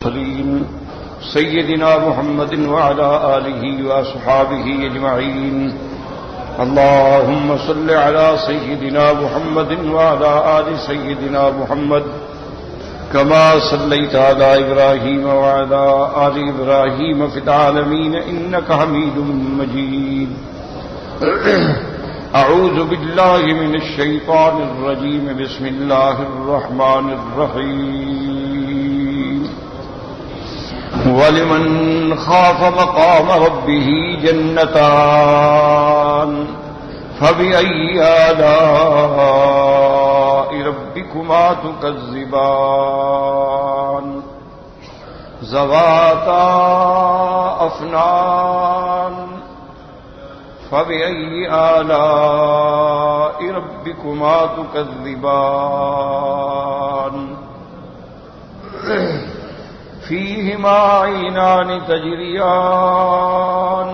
الكريم سيدنا محمد وعلى آله وأصحابه أجمعين. اللهم صل على سيدنا محمد وعلى آل سيدنا محمد كما صليت على إبراهيم وعلى آل إبراهيم في العالمين إنك حميد مجيد. أعوذ بالله من الشيطان الرجيم. بسم الله الرحمن الرحيم. وَلِمَنْ خَافَ مَقَامَ رَبِّهِ جَنَّتَانِ فَبِأَيِّ آلَاءِ رَبِّكُمَا تُكَذِّبَانِ ذَوَاتَا أَفْنَانٍ فَبِأَيِّ آلَاءِ رَبِّكُمَا تُكَذِّبَانِ فيهما عينان تجريان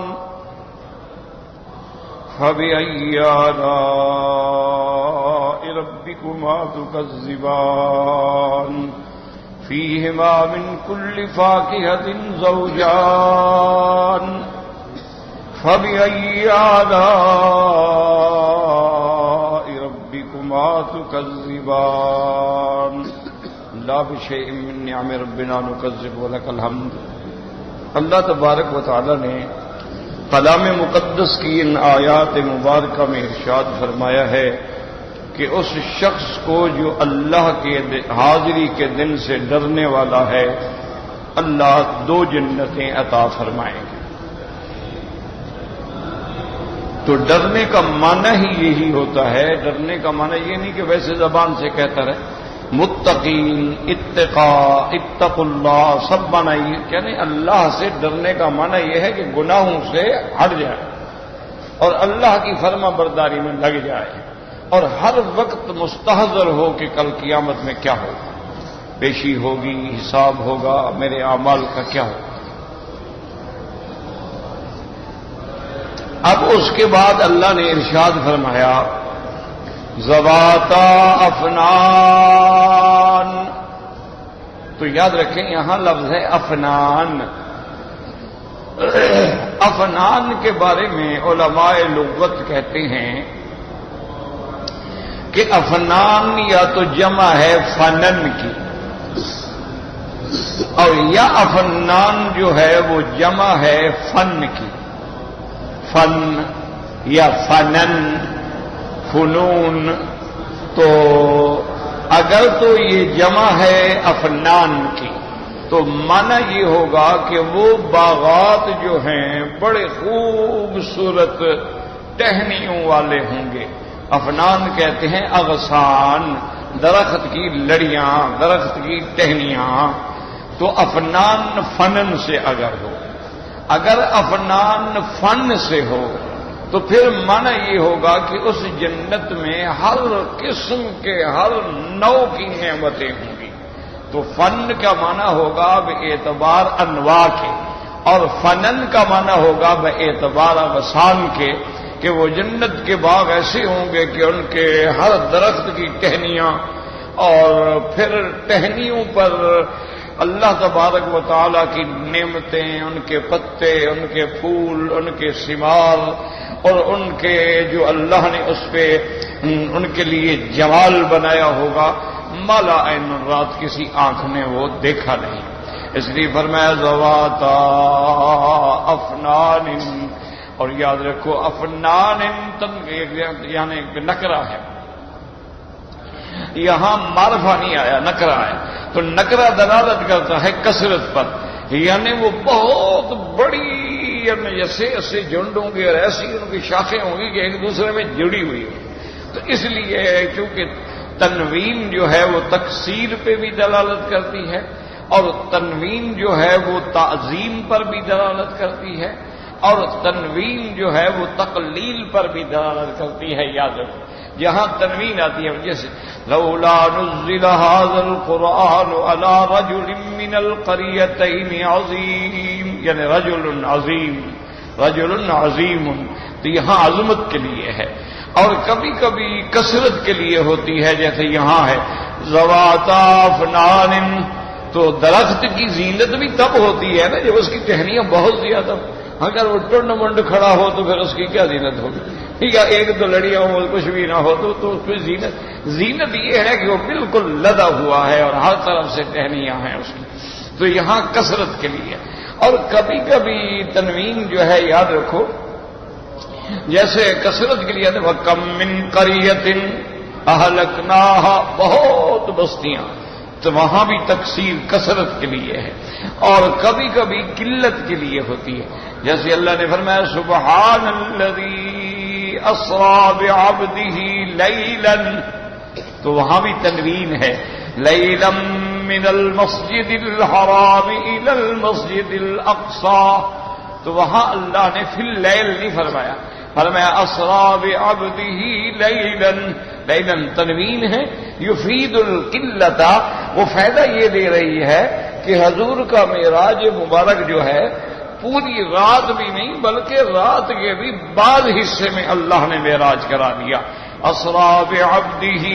فبأي آلاء ربكما تكذبان فيهما من كل فاكهة زوجان فبأي آلاء ربكما تكذبان لا بشيء من نعم ربنا نكذب ولك الحمد. اللہ تبارک و تعالی نے کلام مقدس کی ان آیات مبارکہ میں ارشاد فرمایا ہے کہ اس شخص کو جو اللہ کے حاضری کے دن سے ڈرنے والا ہے اللہ 2 جنتیں عطا فرمائیں گے. تو ڈرنے کا معنی ہی یہی ہوتا ہے. ڈرنے کا معنی یہ نہیں کہ ویسے زبان سے کہتا رہے متقین اتقاء اتقوا اللہ سب بنائیے، یعنی اللہ سے ڈرنے کا معنی یہ ہے کہ گناہوں سے ہٹ جائے اور اللہ کی فرما برداری میں لگ جائے اور ہر وقت مستحضر ہو کہ کل قیامت میں کیا ہوگا، پیشی ہوگی، حساب ہوگا، میرے اعمال کا کیا ہوگا. اب اس کے بعد اللہ نے ارشاد فرمایا ذواتا افنان. تو یاد رکھیں یہاں لفظ ہے افنان. افنان کے بارے میں علماء لغت کہتے ہیں کہ افنان یا تو جمع ہے فنن کی اور یا افنان جو ہے وہ جمع ہے فن کی. فن یا فنن فنون. تو اگر تو یہ جمع ہے افنان کی تو معنی یہ ہوگا کہ وہ باغات جو ہیں بڑے خوبصورت ٹہنیوں والے ہوں گے. افنان کہتے ہیں اغصان، درخت کی لڑیاں، درخت کی ٹہنیاں. تو افنان فنن سے اگر ہو، اگر افنان فن سے ہو تو پھر معنی یہ ہوگا کہ اس جنت میں ہر قسم کے ہر نوع کی نعمتیں ہوں گی. تو فن کا معنی ہوگا بے اعتبار انواع کے اور فنن کا معنی ہوگا بے اعتبار اغصان کے کہ وہ جنت کے باغ ایسے ہوں گے کہ ان کے ہر درخت کی ٹہنیاں اور پھر ٹہنیوں پر اللہ تبارک و تعالیٰ کی نعمتیں، ان کے پتے، ان کے پھول، ان کے ثمار اور ان کے جو اللہ نے اس پہ ان کے لیے جمال بنایا ہوگا مالا عین رات کسی آنکھ نے وہ دیکھا نہیں. اس لیے فرمایا ذواتا افنان. اور یاد رکھو افنان یعنی ایک نکرہ ہے، یہاں معرفہ نہیں آیا، نکرہ ہے. تو نکرہ دلالت کرتا ہے کثرت پر، یعنی وہ بہت بڑی یعنی ایسے ایسے جھنڈ ہوں گے اور ایسی ان کی شاخیں ہوں گی کہ ایک دوسرے میں جڑی ہوئی ہوں. تو اس لیے چونکہ تنوین جو ہے وہ تکثیر پہ بھی دلالت کرتی ہے اور تنوین جو ہے وہ تعظیم پر بھی دلالت کرتی ہے اور تنوین جو ہے وہ تقلیل پر بھی دلالت کرتی ہے. یاد رکھو جہاں تنوین آتی ہے جیسے لولا نزل هذا القرآن على رجل من القريتين عظيم، یعنی رجل عظیم، رجل عظیم. تو یہاں عظمت کے لیے ہے اور کبھی کبھی کثرت کے لیے ہوتی ہے، جیسے یہاں ہے ذواتا افنان تو درخت کی زینت بھی تب ہوتی ہے نا جب اس کی ٹہنیاں بہت زیادہ ہوں. اگر وہ ٹنڈ منڈ کھڑا ہو تو پھر اس کی کیا زینت ہوگی؟ یا ایک دو لڑیاں ہو کچھ بھی نہ ہو تو اس پہ زینت یہ ہے کہ وہ بالکل لدا ہوا ہے اور ہر طرف سے ٹہنیاں ہیں اس کی. تو یہاں کثرت کے لیے. اور کبھی کبھی تنوین جو ہے یاد رکھو جیسے کثرت کے لیے وَكَمْ مِنْ قَرْيَةٍ أَهْلَكْنَاهَا، بہت بستیاں، تو وہاں بھی تکثیر کثرت کے لیے ہے. اور کبھی کبھی قلت کے لیے ہوتی ہے، جیسے اللہ نے فرمایا سبحان الذی اسری بعبدہ لیلا، تو وہاں بھی تنوین ہے لیلا من المسجد الحرام الى المسجد الاقصى، تو وہاں اللہ نے فی اللیل نہیں فرمایا، فرمایا اسری بعبدہ لیلا. لیلا تنوین ہے یفید القلۃ، وہ فائدہ یہ دے رہی ہے کہ حضور کا معراج مبارک جو ہے پوری رات بھی نہیں بلکہ رات کے بھی بعض حصے میں اللہ نے معراج کرا دیا. اسری بعبدہ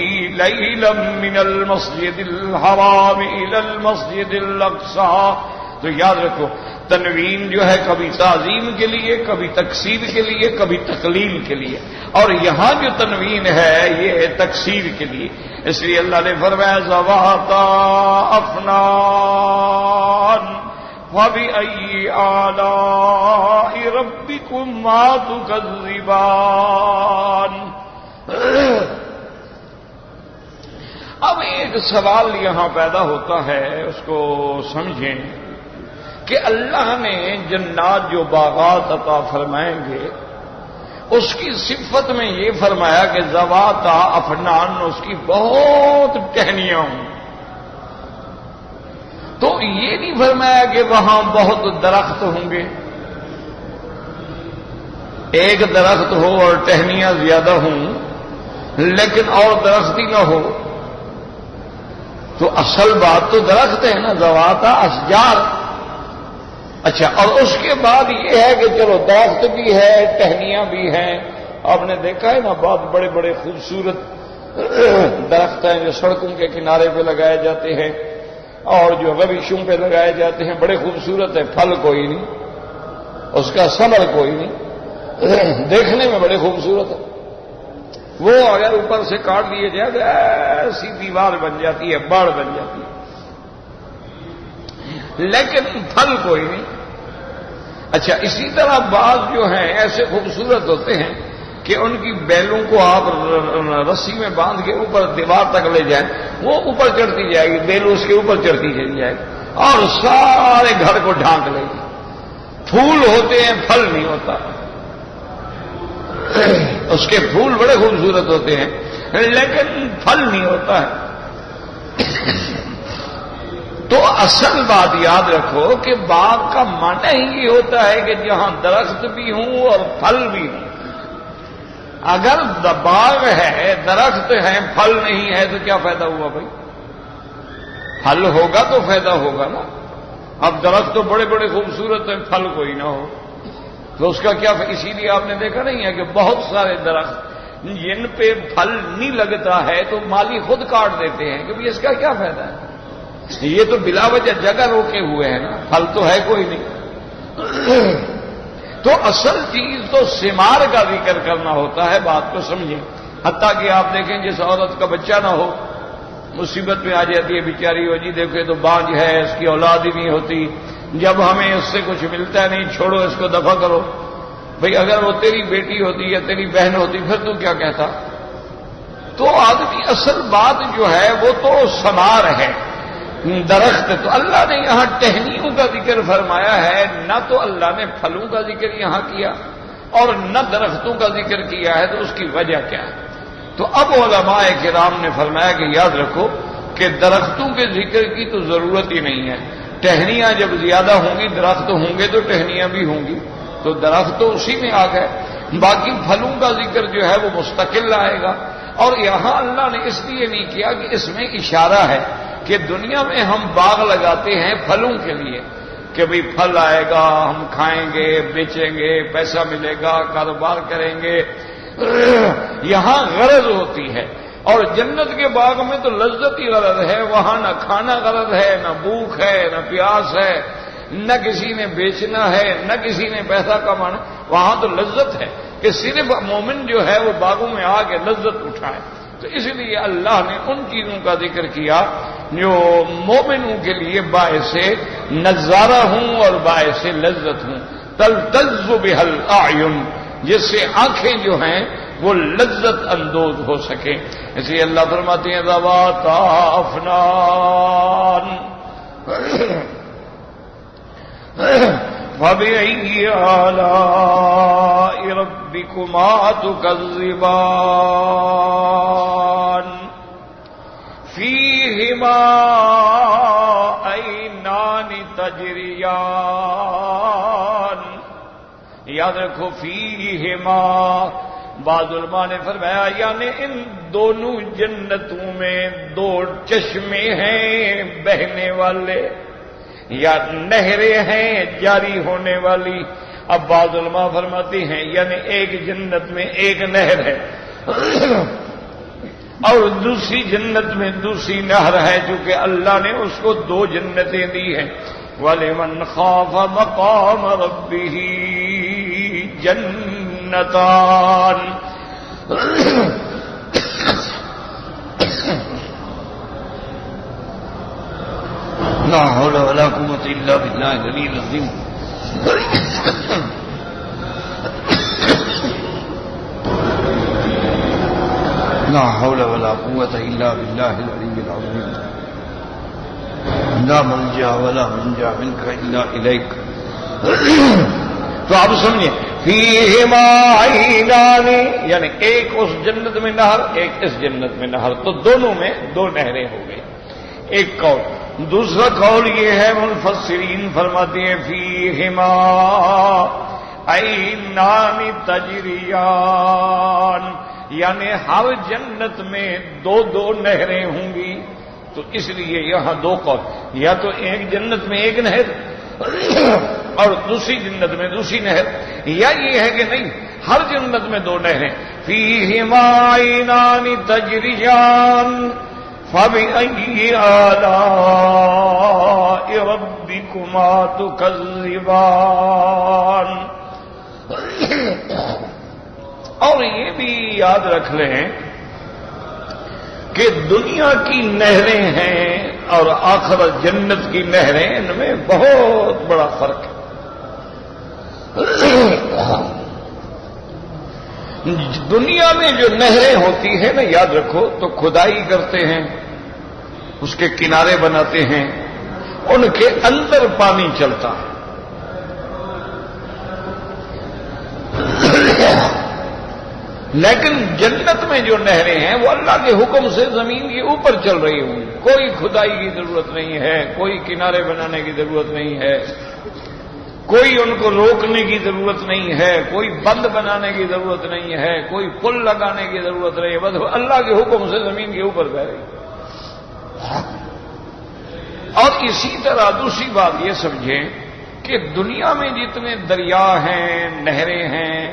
لیلا من المسجد الحرام الى المسجد الاقصى. تو یاد رکھو تنوین جو ہے کبھی تعظیم کے لیے، کبھی تکثیر کے لیے، کبھی تقلیل کے لیے. اور یہاں جو تنوین ہے یہ تکثیر کے لیے، اس لیے اللہ نے فرمایا ذواتا افنان فبأي آلاء ربكما تكذبان. اب ایک سوال یہاں پیدا ہوتا ہے، اس کو سمجھیں کہ اللہ نے جنات جو باغات عطا فرمائیں گے اس کی صفت میں یہ فرمایا کہ ذواتا افنان، اس کی بہت ٹہنیاں ہوں. تو یہ نہیں فرمایا کہ وہاں بہت درخت ہوں گے. ایک درخت ہو اور ٹہنیاں زیادہ ہوں لیکن اور درخت ہی نہ ہو تو اصل بات تو درخت ہے نا، ذواتا اشجار. اچھا، اور اس کے بعد یہ ہے کہ چلو درخت بھی ہے ٹہنیاں بھی ہیں. آپ نے دیکھا ہے نا بہت بڑے بڑے خوبصورت درخت ہیں جو سڑکوں کے کنارے پہ لگائے جاتے ہیں اور جو رویشوں پہ لگائے جاتے ہیں، بڑے خوبصورت ہے، پھل کوئی نہیں، اس کا ثمر کوئی نہیں، دیکھنے میں بڑے خوبصورت ہے. وہ اگر اوپر سے کاٹ دیے جائے تو ایسی دیوار بن جاتی ہے، باڑ بن جاتی ہے، لیکن پھل کوئی نہیں. اچھا، اسی طرح بعض جو ہیں ایسے خوبصورت ہوتے ہیں کہ ان کی بیلوں کو آپ رسی میں باندھ کے اوپر دیوار تک لے جائیں، وہ اوپر چڑھتی جائے گی، بیل اس کے اوپر چڑھتی چلی جائے گی اور سارے گھر کو ڈھانک لے گی. پھول ہوتے ہیں، پھل نہیں ہوتا. اس کے پھول بڑے خوبصورت ہوتے ہیں لیکن پھل نہیں ہوتا ہے. تو اصل بات یاد رکھو کہ باغ کا معنی ہی یہ ہوتا ہے کہ جہاں درخت بھی ہوں اور پھل بھی ہوں. اگر باغ ہے، درخت ہے، پھل نہیں ہے تو کیا فائدہ ہوا بھائی؟ پھل ہوگا تو فائدہ ہوگا نا. اب درخت تو بڑے بڑے خوبصورت ہیں، پھل کوئی نہ ہو تو اس کا کیا؟ اسی لیے آپ نے دیکھا نہیں ہے کہ بہت سارے درخت جن پہ پھل نہیں لگتا ہے تو مالی خود کاٹ دیتے ہیں کہ اس کا کیا فائدہ ہے، یہ تو بلا وجہ جگہ روکے ہوئے ہیں نا، پھل تو ہے کوئی نہیں. تو اصل چیز تو ثمار کا ذکر کرنا ہوتا ہے. بات کو سمجھیں. حتیٰ کہ آپ دیکھیں جس عورت کا بچہ نہ ہو مصیبت میں آ جاتی ہے بیچاری، ہو جی دیکھے تو بانج ہے، اس کی اولاد ہی نہیں ہوتی، جب ہمیں اس سے کچھ ملتا نہیں، چھوڑو اس کو دفع کرو. بھئی اگر وہ تیری بیٹی ہوتی یا تیری بہن ہوتی پھر تو کیا کہتا؟ تو آدمی اصل بات جو ہے وہ تو ثمار ہے، درخت. تو اللہ نے یہاں ٹہنیوں کا ذکر فرمایا ہے، نہ تو اللہ نے پھلوں کا ذکر یہاں کیا اور نہ درختوں کا ذکر کیا ہے. تو اس کی وجہ کیا ہے؟ تو اب علماء کرام نے فرمایا کہ یاد رکھو کہ درختوں کے ذکر کی تو ضرورت ہی نہیں ہے. ٹہنیاں جب زیادہ ہوں گی، درخت ہوں گے تو ٹہنیاں بھی ہوں گی، تو درخت تو اسی میں آ گئے. باقی پھلوں کا ذکر جو ہے وہ مستقل آئے گا. اور یہاں اللہ نے اس لیے نہیں کیا کہ اس میں اشارہ ہے کہ دنیا میں ہم باغ لگاتے ہیں پھلوں کے لیے کہ بھئی پھل آئے گا، ہم کھائیں گے، بیچیں گے، پیسہ ملے گا، کاروبار کریں گے. یہاں غرض ہوتی ہے اور جنت کے باغ میں تو لذت ہی غرض ہے، وہاں نہ کھانا غرض ہے، نہ بھوک ہے، نہ پیاس ہے، نہ کسی نے بیچنا ہے، نہ کسی نے پیسہ کمانا، وہاں تو لذت ہے کہ صرف مومن جو ہے وہ باغوں میں آ کے لذت اٹھائے۔ تو اس لیے اللہ نے ان چیزوں کا ذکر کیا جو مومنوں کے لیے باعث نظارہ ہوں اور باعث لذت ہوں، تلتذ بها الاعین، جس سے آنکھیں جو ہیں وہ لذت اندوز ہو سکیں۔ اس لیے اللہ فرماتے ہیں ذواتا افنان فَبِأَيِّ آلَاءِ رَبِّكُمَا تُكَذِّبَانِ فِيهِمَا عَيْنَانِ تَجْرِيَانِ۔ یاد رکھو فِيهِمَا، بعض علماء نے فرمایا یعنی ان دونوں جنتوں میں دو چشمے ہیں بہنے والے یا نہریں ہیں جاری ہونے والی۔ اب بعض علماء فرماتے ہیں یعنی ایک جنت میں ایک نہر ہے اور دوسری جنت میں دوسری نہر ہے، چونکہ اللہ نے اس کو دو جنتیں دی ہیں۔ وَلِمَنْ خَافَ مَقَامَ رَبِّهِ جَنَّتَانِ۔ لا حول ولا قوة إلا بالله العلي العظيم۔ لا حول ولا قوة إلا بالله العلي العظيم۔ لا ملجأ ولا منجا منك إلا إليك۔ تو آپ سمجھیں فیہما عینان، یعنی ایک اس جنت میں نہر ایک اس جنت میں نہر، تو دونوں میں دو نہریں ہو گئی، ایک قول۔ دوسرا قول یہ ہے مفسرین فرماتے ہیں فیہما عینان تجریان، یعنی ہر جنت میں دو دو نہریں ہوں گی۔ تو اس لیے یہاں دو قول، یا تو ایک جنت میں ایک نہر اور دوسری جنت میں دوسری نہر، یا یہ ہے کہ نہیں ہر جنت میں دو نہریں۔ فیہما عینان تجریان فَبِأَيِّ آلَاءِ رَبِّكُمَا تُكَذِّبَانِ۔ اور یہ بھی یاد رکھ لیں کہ دنیا کی نہریں ہیں اور آخرت جنت کی نہریں، ان میں بہت بڑا فرق ہے۔ دنیا میں جو نہریں ہوتی ہیں نا، یاد رکھو تو کھدائی کرتے ہیں، اس کے کنارے بناتے ہیں، ان کے اندر پانی چلتا ہے۔ لیکن جنت میں جو نہریں ہیں وہ اللہ کے حکم سے زمین کے اوپر چل رہی ہوں، کوئی کھدائی کی ضرورت نہیں ہے، کوئی کنارے بنانے کی ضرورت نہیں ہے، کوئی ان کو روکنے کی ضرورت نہیں ہے، کوئی بند بنانے کی ضرورت نہیں ہے، کوئی پل لگانے کی ضرورت نہیں ہے، بس اللہ کے حکم سے زمین کے اوپر بہ رہی۔ اور اسی طرح دوسری بات یہ سمجھیں کہ دنیا میں جتنے دریا ہیں، نہریں ہیں،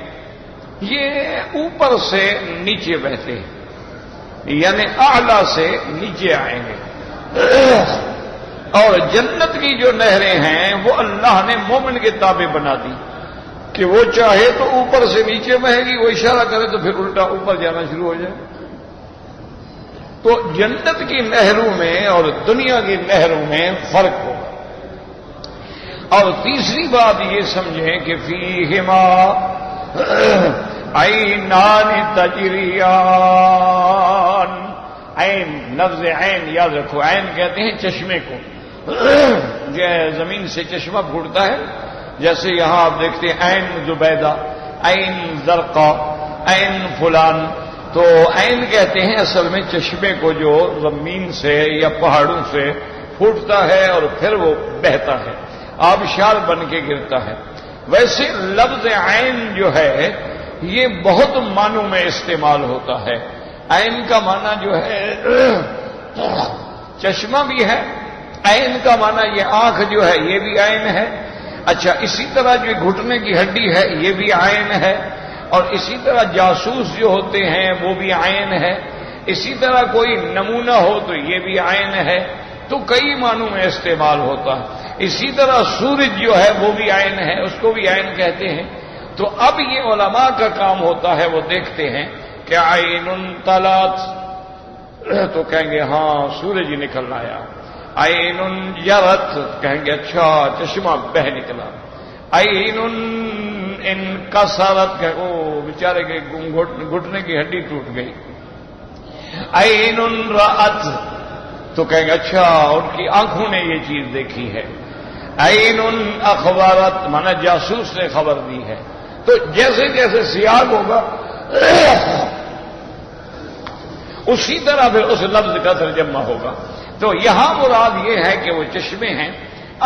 یہ اوپر سے نیچے بہتے ہیں، یعنی اعلیٰ سے نیچے آئیں گے۔ اور جنت کی جو نہریں ہیں وہ اللہ نے مومن کے تابع بنا دی کہ وہ چاہے تو اوپر سے نیچے بہے گی، وہ اشارہ کرے تو پھر الٹا اوپر جانا شروع ہو جائے۔ تو جنت کی نہروں میں اور دنیا کی نہروں میں فرق ہوگا۔ اور تیسری بات یہ سمجھیں کہ فیہما عینان تجریان۔ عین، لفظ عین یاد رکھو، عین کہتے ہیں چشمے کو، جو زمین سے چشمہ پھوٹتا ہے، جیسے یہاں آپ دیکھتے ہیں عین زبیدہ، عین زرقا، عین فلان۔ تو عین کہتے ہیں اصل میں چشمے کو جو زمین سے یا پہاڑوں سے پھوٹتا ہے اور پھر وہ بہتا ہے، آبشار بن کے گرتا ہے۔ ویسے لفظ عین جو ہے یہ بہت معنوں میں استعمال ہوتا ہے۔ عین کا معنی جو ہے چشمہ بھی ہے، عین کا معنی یہ آنکھ جو ہے یہ بھی عین ہے۔ اچھا، اسی طرح جو گھٹنے کی ہڈی ہے یہ بھی عین ہے، اور اسی طرح جاسوس جو ہوتے ہیں وہ بھی عین ہے۔ اسی طرح کوئی نمونہ ہو تو یہ بھی عین ہے، تو کئی معنوں میں استعمال ہوتا ہے۔ اسی طرح سورج جو ہے وہ بھی عین ہے، اس کو بھی عین کہتے ہیں۔ تو اب یہ علماء کا کام ہوتا ہے، وہ دیکھتے ہیں کہ عین طلعت، تو کہیں گے ہاں سورج نکل آیا۔ عین جرت، کہیں گے اچھا چشمہ بہ نکلا۔ عین انکسرت، کہ او بیچارے کے گھٹنے کی ہڈی ٹوٹ گئی۔ عین رأت، تو کہیں گے اچھا ان کی آنکھوں نے یہ چیز دیکھی ہے۔ عین اخبارت، مانا جاسوس نے خبر دی ہے۔ تو جیسے جیسے سیاق ہوگا اسی طرح پھر اس لفظ کا ترجمہ ہوگا۔ تو یہاں مراد یہ ہے کہ وہ چشمے ہیں۔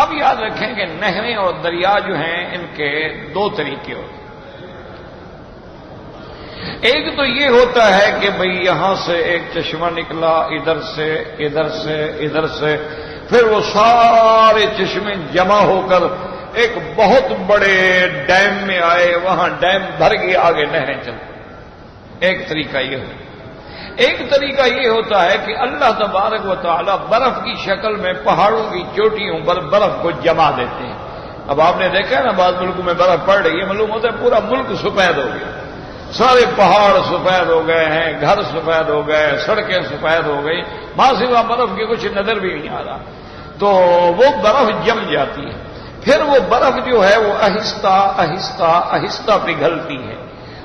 اب یاد رکھیں کہ نہریں اور دریا جو ہیں ان کے دو طریقے ہوتے ہیں۔ ایک تو یہ ہوتا ہے کہ بھئی یہاں سے ایک چشمہ نکلا، ادھر سے ادھر سے ادھر سے، پھر وہ سارے چشمے جمع ہو کر ایک بہت بڑے ڈیم میں آئے، وہاں ڈیم بھر گئے، آگے نہریں چل۔ ایک طریقہ یہ ہوتا ہے۔ ایک طریقہ یہ ہوتا ہے کہ اللہ تبارک و تعالی برف کی شکل میں پہاڑوں کی چوٹیوں پر برف کو جما دیتے ہیں۔ اب آپ نے دیکھا ہے نا بعض ملکوں میں برف پڑ رہی ہے، معلوم ہوتا ہے پورا ملک سفید ہو گیا، سارے پہاڑ سفید ہو گئے ہیں، گھر سفید ہو گئے، سڑکیں سفید ہو گئی، وہاں سوا برف کی کچھ نظر بھی نہیں آ رہا۔ تو وہ برف جم جاتی ہے، پھر وہ برف جو ہے وہ آہستہ آہستہ آہستہ پگھلتی ہے۔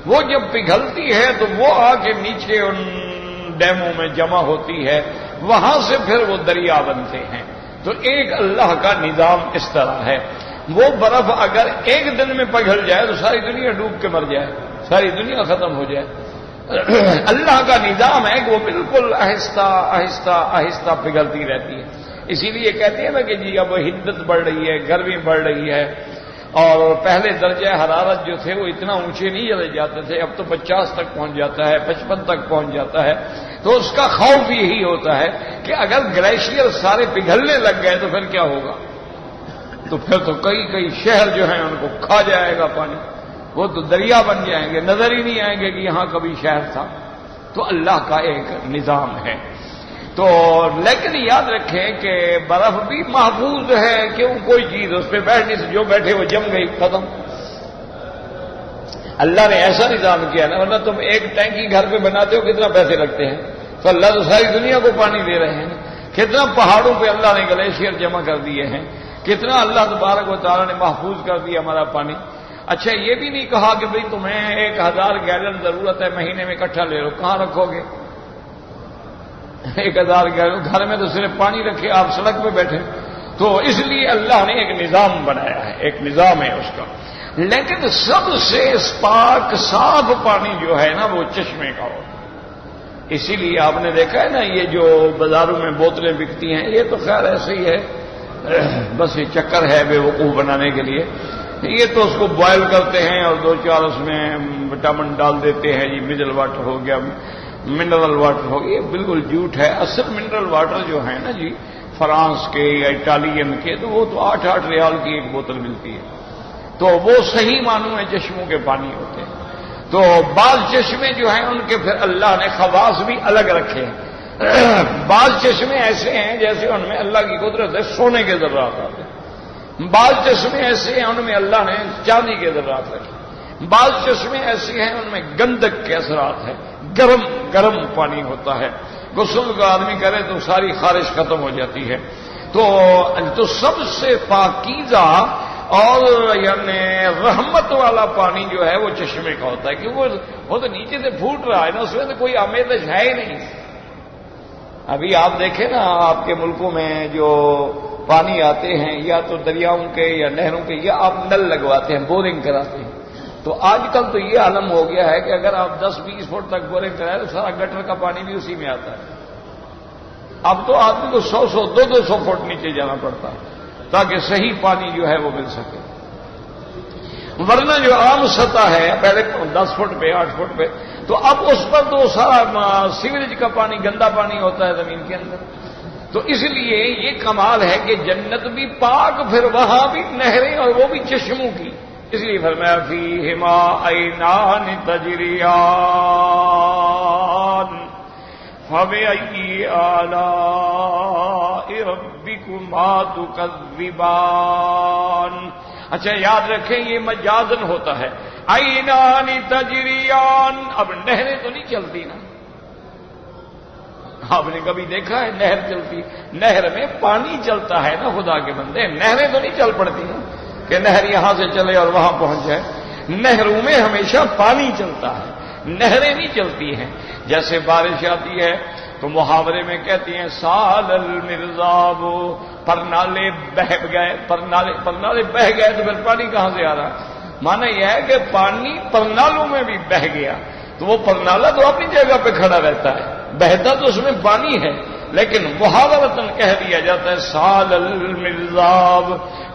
وہ جب پگھلتی ہے تو وہ آ کے نیچے ان ڈیموں میں جمع ہوتی ہے، وہاں سے پھر وہ دریا بنتے ہیں۔ تو ایک اللہ کا نظام اس طرح ہے۔ وہ برف اگر ایک دن میں پگھل جائے تو ساری دنیا ڈوب کے مر جائے، ساری دنیا ختم ہو جائے۔ اللہ کا نظام ہے کہ وہ بالکل آہستہ آہستہ آہستہ پگھلتی رہتی ہے۔ اسی لیے کہتے ہیں نا کہ جی اب حدت بڑھ رہی ہے، گرمی بڑھ رہی ہے، اور پہلے درجہ حرارت جو تھے وہ اتنا اونچے نہیں چلے جاتے تھے، اب تو 50 تک پہنچ جاتا ہے، 55 تک پہنچ جاتا ہے۔ تو اس کا خوف یہی ہوتا ہے کہ اگر گلیشیئر سارے پگھلنے لگ گئے تو پھر کیا ہوگا؟ تو پھر تو کئی شہر جو ہیں ان کو کھا جائے گا پانی، وہ تو دریا بن جائیں گے، نظر ہی نہیں آئیں گے کہ یہاں کبھی شہر تھا۔ تو اللہ کا ایک نظام ہے۔ تو لیکن یاد رکھیں کہ برف بھی محفوظ ہے، کیوں کوئی چیز اس پہ بیٹھنے سے جو بیٹھے وہ جم گئی، ختم۔ اللہ نے ایسا نظام کیا نا، ورنہ تم ایک ٹینکی گھر پہ بناتے ہو کتنا پیسے لگتے ہیں، تو اللہ تو ساری دنیا کو پانی دے رہے ہیں۔ کتنا پہاڑوں پہ اللہ نے گلیشیئر جمع کر دیے ہیں، کتنا اللہ تبارک و تعالیٰ نے محفوظ کر دیا ہمارا پانی۔ اچھا یہ بھی نہیں کہا کہ بھئی تمہیں 1000 گیلن ضرورت ہے، مہینے میں اکٹھا لے لو، کہاں رکھو گے 1000 گیلن؟ گھر میں تو صرف پانی رکھے، آپ سڑک پہ بیٹھے۔ تو اس لیے اللہ نے ایک نظام بنایا ہے، ایک نظام ہے اس کا۔ لیکن سب سے پاک صاف پانی جو ہے نا وہ چشمے کا ہو۔ اسی لیے آپ نے دیکھا ہے نا یہ جو بازاروں میں بوتلیں بکتی ہیں، یہ تو خیر ایسے ہی ہے، بس یہ چکر ہے بے وقوف بنانے کے لیے۔ یہ تو اس کو بوائل کرتے ہیں اور 2-4 اس میں وٹامن ڈال دیتے ہیں، جی منرل واٹر ہو گیا، منرل واٹر ہو گیا۔ یہ بالکل جھوٹ ہے۔ اصل منرل واٹر جو ہے نا جی فرانس کے یا اٹالین کے، تو وہ تو 8-8 ریال کی ایک بوتل ملتی ہے۔ تو وہ صحیح معنوں میں چشموں کے پانی ہوتے ہیں۔ تو بعض چشمے جو ہیں ان کے پھر اللہ نے خواص بھی الگ رکھے ہیں۔ بعض چشمے ایسے ہیں جیسے ان میں اللہ کی قدرت ہے، سونے کے ذرات آتے ہیں۔ بعض چشمے ایسے ہیں ان میں اللہ نے چاندی کے ذرات رکھے۔ بعض چشمے ایسے ہیں ان میں گندک کے اثرات ہیں، گرم پانی ہوتا ہے، غسل کا آدمی کرے تو ساری خارش ختم ہو جاتی ہے۔ تو سب سے پاکیزہ اور یعنی رحمت والا پانی جو ہے وہ چشمے کا ہوتا ہے، کیونکہ وہ تو نیچے سے پھوٹ رہا ہے نا، اس میں تو کوئی آمیزش ہے ہی نہیں۔ ابھی آپ دیکھیں نا آپ کے ملکوں میں جو پانی آتے ہیں یا تو دریاؤں کے یا نہروں کے، یا آپ نل لگواتے ہیں، بورنگ کراتے ہیں۔ تو آج کل تو یہ عالم ہو گیا ہے کہ اگر آپ 10-20 فٹ تک بورنگ کرائیں تو سارا گٹر کا پانی بھی اسی میں آتا ہے۔ اب تو آدمی کو 100-100 200 فٹ نیچے جانا پڑتا ہے تاکہ صحیح پانی جو ہے وہ مل سکے، ورنہ جو عام سطح ہے پہلے 10 فٹ پہ 8 فٹ پہ، تو اب اس پر تو سارا سیوریج کا پانی، گندا پانی ہوتا ہے زمین کے اندر۔ تو اس لیے یہ کمال ہے کہ جنت بھی پاک، پھر وہاں بھی نہریں اور وہ بھی چشموں کی۔ اس لیے فرمایا فیہما عینان تجریان فَبِأَيِّ آلَاءِ رَبِّكُمَا تُكَذِّبَانِ. اچھا یاد رکھیں یہ مجازن ہوتا ہے. عینان تجریان. اب نہریں تو نہیں چلتی نا. آپ نے کبھی دیکھا ہے نہر چلتی؟ نہر میں پانی چلتا ہے نا خدا کے بندے. نہریں تو نہیں چل پڑتی نا کہ نہر یہاں سے چلے اور وہاں پہنچ جائے. نہروں میں ہمیشہ پانی چلتا ہے، نہریں نہیں چلتی ہیں. جیسے بارش آتی ہے تو محاورے میں کہتی ہیں سال المرزاب، پرنالے بہہ گئے. پرنالے بہہ گئے تو پھر پانی کہاں سے آ رہا ہے؟ مانا یہ ہے کہ پانی پرنالوں میں بھی بہہ گیا تو وہ پرنالا تو اپنی جگہ پہ کھڑا رہتا ہے، بہتا تو اس میں پانی ہے، لیکن محاورتاً کہہ دیا جاتا ہے سال المرزاب،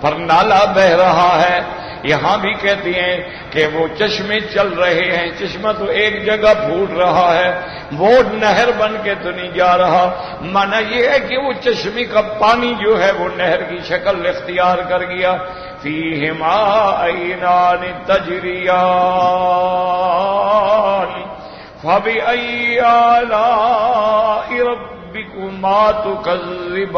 پرنالا بہ رہا ہے. یہاں بھی کہتی ہیں کہ وہ چشمے چل رہے ہیں. چشمہ تو ایک جگہ پھوٹ رہا ہے، وہ نہر بن کے تو نہیں جا رہا. مانا یہ ہے کہ وہ چشمے کا پانی جو ہے وہ نہر کی شکل اختیار کر گیا. فیہما عینان تجریان فبأی آلاء ربکما تکذبان.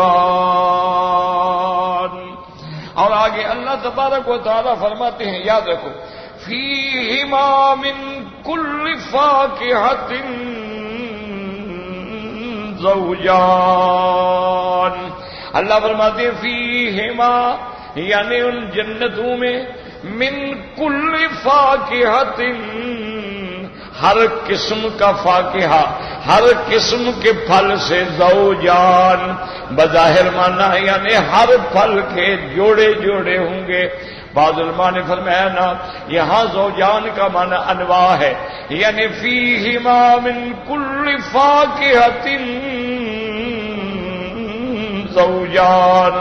اور آگے اللہ تبارک و تعالی فرماتے ہیں، یاد رکھو، فیہما من کل فاکہۃ زوجان. اللہ فرماتے ہیں فیہما، یعنی ان جنتوں میں، من کل فاکہۃ، ہر قسم کا فاکہہ، ہر قسم کے پھل سے، زوجان بظاہر مانا ہے یعنی ہر پھل کے جوڑے جوڑے ہوں گے. بعض علماء نے فرمایا نا یہاں زوجان کا معنی انواع ہے، یعنی فیہما من کل فاکہۃ زوجان.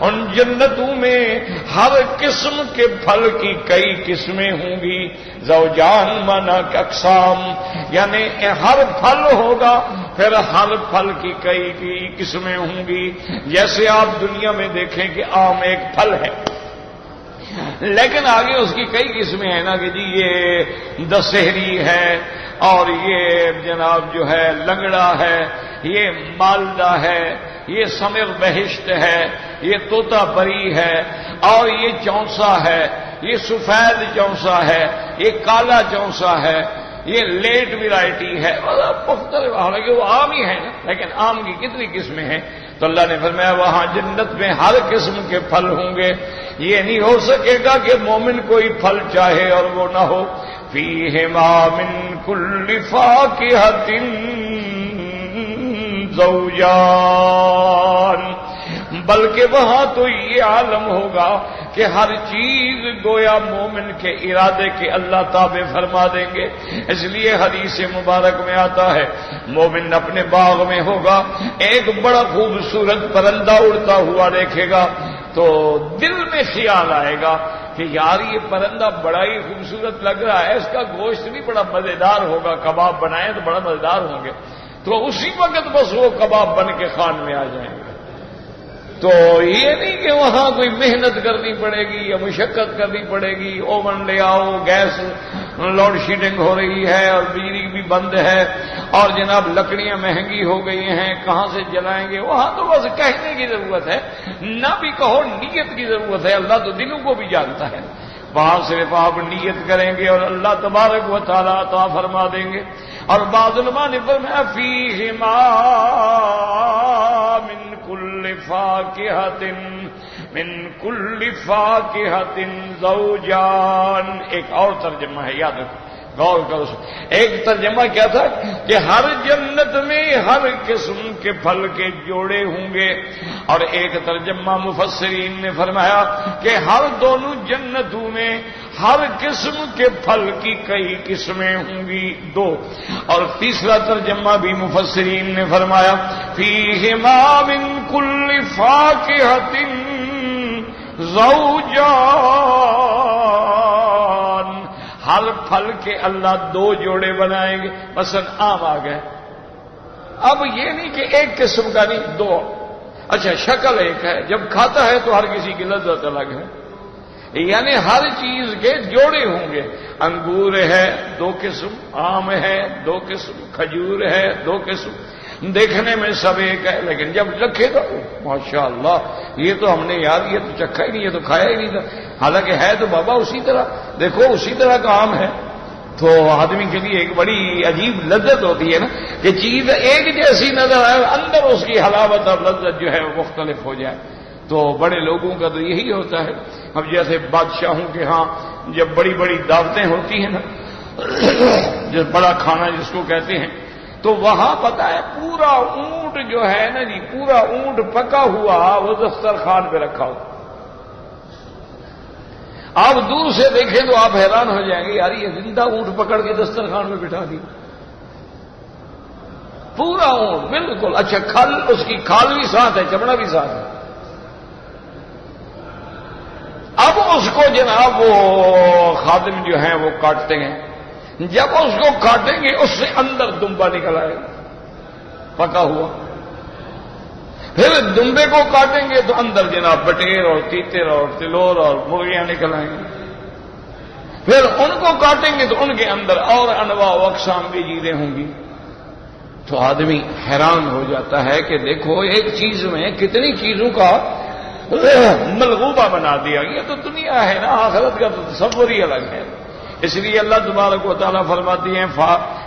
ان جنتوں میں ہر قسم کے پھل کی کئی قسمیں ہوں گی. زوجان مانا اقسام، یعنی ہر پھل ہوگا پھر ہر پھل کی کئی قسمیں ہوں گی. جیسے آپ دنیا میں دیکھیں کہ آم ایک پھل ہے، لیکن آگے اس کی کئی قسمیں ہیں نا کہ جی یہ دسہری ہے، اور یہ جناب جو ہے لنگڑا ہے، یہ مالدہ ہے، یہ سمر بہشت ہے، یہ طوطا پری ہے، اور یہ چونسا ہے، یہ سفید چونسا ہے، یہ کالا چونسا ہے، یہ لیٹ ورائٹی ہے. مختلف، حالانکہ وہ عام ہی ہے نا، لیکن آم کی کتنی قسمیں ہیں. تو اللہ نے فرمایا وہاں جنت میں ہر قسم کے پھل ہوں گے. یہ نہیں ہو سکے گا کہ مومن کوئی پھل چاہے اور وہ نہ ہو. فیہما من کل فاکہۃ زوجان. بلکہ وہاں تو یہ عالم ہوگا کہ ہر چیز گویا مومن کے ارادے کے اللہ تابع فرما دیں گے. اس لیے حدیث مبارک میں آتا ہے مومن اپنے باغ میں ہوگا، ایک بڑا خوبصورت پرندہ اڑتا ہوا دیکھے گا تو دل میں خیال آئے گا کہ یار یہ پرندہ بڑا ہی خوبصورت لگ رہا ہے، اس کا گوشت بھی بڑا مزیدار ہوگا، کباب بنائیں تو بڑا مزیدار ہوں گے. تو اسی وقت بس وہ کباب بن کے خان میں آ جائیں گے. تو یہ نہیں کہ وہاں کوئی محنت کرنی پڑے گی یا مشقت کرنی پڑے گی. اوون لے آؤ، گیس لوڈ شیڈنگ ہو رہی ہے اور بجلی بھی بند ہے اور جناب لکڑیاں مہنگی ہو گئی ہیں، کہاں سے جلائیں گے. وہاں تو بس کہنے کی ضرورت ہے، نہ بھی کہو نیت کی ضرورت ہے. اللہ تو دلوں کو بھی جانتا ہے. وہاں صرف آپ نیت کریں گے اور اللہ تبارک و تعالیٰ عطا فرما دیں گے. اور بعض علماء نے فرمایا فیہما من کل فاکہۃ زوجان. ایک اور ترجمہ ہے، یاد رکھو، غور کرو. ایک ترجمہ کیا تھا کہ ہر جنت میں ہر قسم کے پھل کے جوڑے ہوں گے. اور ایک ترجمہ مفسرین نے فرمایا کہ ہر دونوں جنتوں میں ہر قسم کے پھل کی کئی قسمیں ہوں گی، دو. اور تیسرا ترجمہ بھی مفسرین نے فرمایا فیہما من کل فاکہۃ زوجان. ہر پھل کے اللہ دو جوڑے بنائیں گے. مثلا آم آ گئے، اب یہ نہیں کہ ایک قسم کا نہیں، دو. اچھا شکل ایک ہے، جب کھاتا ہے تو ہر کسی کی لذت الگ ہے، یعنی ہر چیز کے جوڑے ہوں گے. انگور ہے دو قسم، آم ہے دو قسم، کھجور ہے دو قسم. دیکھنے میں سب ایک ہے، لیکن جب چکھے تو ماشاء اللہ یہ تو ہم نے یار یہ تو چکھا ہی نہیں، یہ تو کھایا ہی نہیں تھا، حالانکہ ہے تو بابا اسی طرح، دیکھو اسی طرح کا آم ہے۔ تو آدمی کے لیے ایک بڑی عجیب لذت ہوتی ہے نا کہ چیز ایک جیسی نظر آئے، اندر اس کی حلاوت اور لذت جو ہے وہ مختلف ہو جائے۔ تو بڑے لوگوں کا تو یہی ہوتا ہے۔ اب جیسے بادشاہوں کے ہاں جب بڑی بڑی دعوتیں ہوتی ہیں نا، جو بڑا کھانا جس کو کہتے ہیں، تو وہاں پتہ ہے پورا اونٹ جو ہے نا جی، پورا اونٹ پکا ہوا وہ دسترخوان پہ رکھا ہو۔ آپ دور سے دیکھیں تو آپ حیران ہو جائیں گے، یار یہ زندہ اونٹ پکڑ کے دسترخوان میں بٹھا دی، پورا اونٹ بالکل۔ اچھا کھل، اس کی کھال بھی ساتھ ہے، چمڑا بھی ساتھ ہے۔ اب اس کو جناب وہ خادم جو ہیں وہ کاٹتے ہیں، جب اس کو کاٹیں گے اس سے اندر دمبا نکل آئے گا پکا ہوا، پھر دمبے کو کاٹیں گے تو اندر جناب بٹیر اور تیتر اور تلور اور مرغیاں نکل آئیں گی، پھر ان کو کاٹیں گے تو ان کے اندر اور انواع و اقسام کی چیزیں ہوں گی۔ تو آدمی حیران ہو جاتا ہے کہ دیکھو ایک چیز میں کتنی چیزوں کا ملغوبہ بنا دیا۔ یہ تو دنیا ہے نا، آخرت کا تو تصور ہی الگ ہے۔ اس لیے اللہ تبارک و تعالیٰ فرماتی ہیں